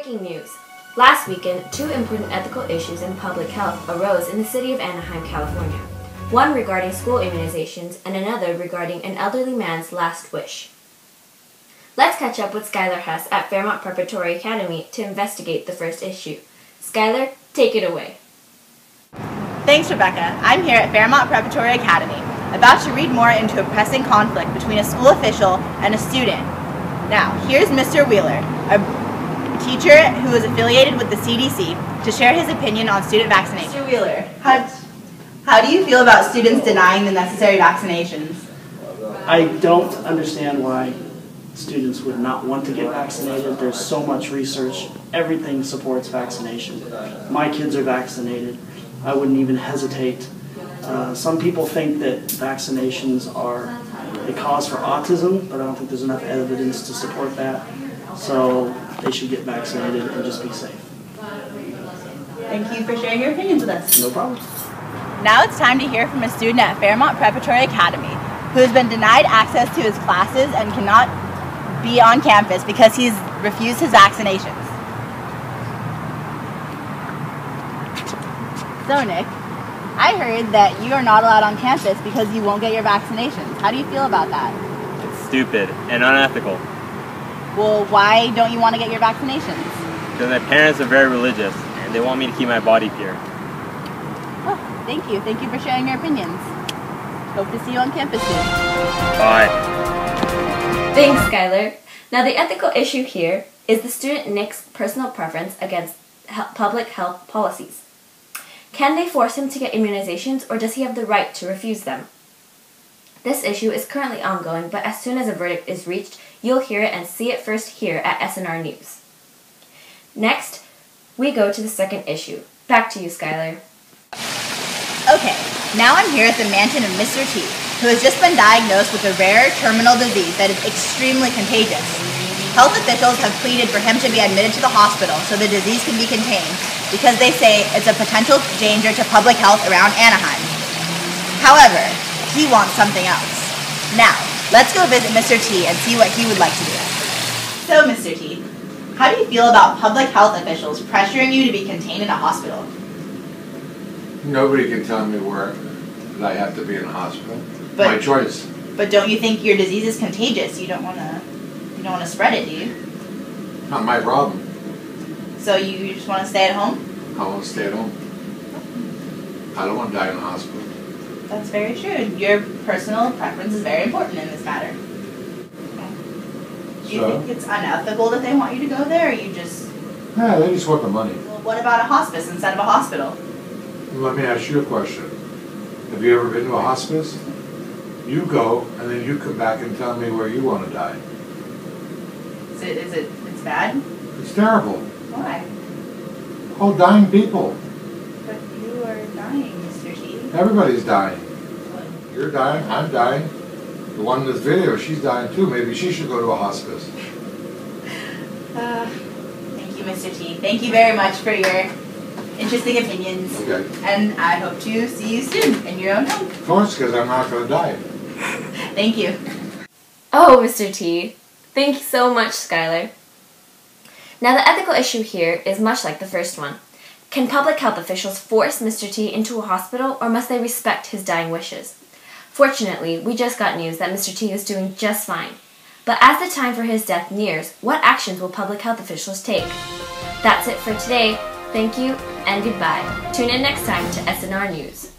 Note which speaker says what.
Speaker 1: Breaking news. Last weekend, two important ethical issues in public health arose in the city of Anaheim, California. One regarding school immunizations and another regarding an elderly man's last wish. Let's catch up with Skylar Hess at Fairmont Preparatory Academy to investigate the first issue. Skylar, take it away.
Speaker 2: Thanks, Rebecca. I'm here at Fairmont Preparatory Academy, about to read more into a pressing conflict between a school official and a student. Now, here's Mr. Wheeler, a teacher who is affiliated with the CDC, to share his opinion on student vaccination. Mr. Wheeler, how do you feel about students denying the necessary vaccinations?
Speaker 3: I don't understand why students would not want to get vaccinated. There's so much research. Everything supports vaccination. My kids are vaccinated. I wouldn't even hesitate. Some people think that vaccinations are a cause for autism, but I don't think there's enough evidence to support that. So they should get vaccinated and just be safe.
Speaker 2: Thank you for sharing your opinions with us.
Speaker 3: No problem.
Speaker 2: Now it's time to hear from a student at Fairmont Preparatory Academy who has been denied access to his classes and cannot be on campus because he's refused his vaccinations. So Nick, I heard that you are not allowed on campus because you won't get your vaccinations. How do you feel about that?
Speaker 4: It's stupid and unethical.
Speaker 2: Well, why don't you want to get your vaccinations?
Speaker 4: Because my parents are very religious and they want me to keep my body pure.
Speaker 2: Oh, thank you. Thank you for sharing your opinions. Hope to see you on campus soon.
Speaker 4: Bye.
Speaker 1: Thanks, Skylar. Now the ethical issue here is the student Nick's personal preference against public health policies. Can they force him to get immunizations, or does he have the right to refuse them? This issue is currently ongoing, but as soon as a verdict is reached, you'll hear it and see it first here at SNR News. Next, we go to the second issue. Back to you, Skylar.
Speaker 2: Okay, now I'm here at the mansion of Mr. T, who has just been diagnosed with a rare terminal disease that is extremely contagious. Health officials have pleaded for him to be admitted to the hospital so the disease can be contained, because they say it's a potential danger to public health around Anaheim. However, he wants something else. Now, let's go visit Mr. T and see what he would like to do. So, Mr. T, how do you feel about public health officials pressuring you to be contained in a hospital?
Speaker 5: Nobody can tell me where that I have to be in a hospital. My choice.
Speaker 2: But don't you think your disease is contagious? You don't want to spread it, do you?
Speaker 5: Not my problem.
Speaker 2: So you just want to stay at home?
Speaker 5: I want to stay at home. I don't want to die in a hospital.
Speaker 2: That's very true. Your personal preference is very important in this matter. Do you think it's unethical that they want you to go there, or you just...
Speaker 5: Yeah, they just want the money.
Speaker 2: Well, what about a hospice instead of a hospital?
Speaker 5: Let me ask you a question. Have you ever been to a hospice? You go, and then you come back and tell me where you want to die.
Speaker 2: It's bad?
Speaker 5: It's terrible.
Speaker 2: Why?
Speaker 5: Oh, dying people.
Speaker 2: But you are dying, Mr. T.
Speaker 5: Everybody's dying. You're dying, I'm dying. The one in this video, she's dying too. Maybe she should go to a hospice.
Speaker 2: Thank you, Mr. T. Thank you very much for your interesting opinions.
Speaker 5: Okay.
Speaker 2: And I hope to see you soon in your own home.
Speaker 5: Of course, because I'm not going to die.
Speaker 2: Thank you.
Speaker 1: Oh, Mr. T. Thank you so much, Skylar. Now the ethical issue here is much like the first one. Can public health officials force Mr. T into a hospital, or must they respect his dying wishes? Fortunately, we just got news that Mr. T is doing just fine. But as the time for his death nears, what actions will public health officials take? That's it for today. Thank you and goodbye. Tune in next time to SNR News.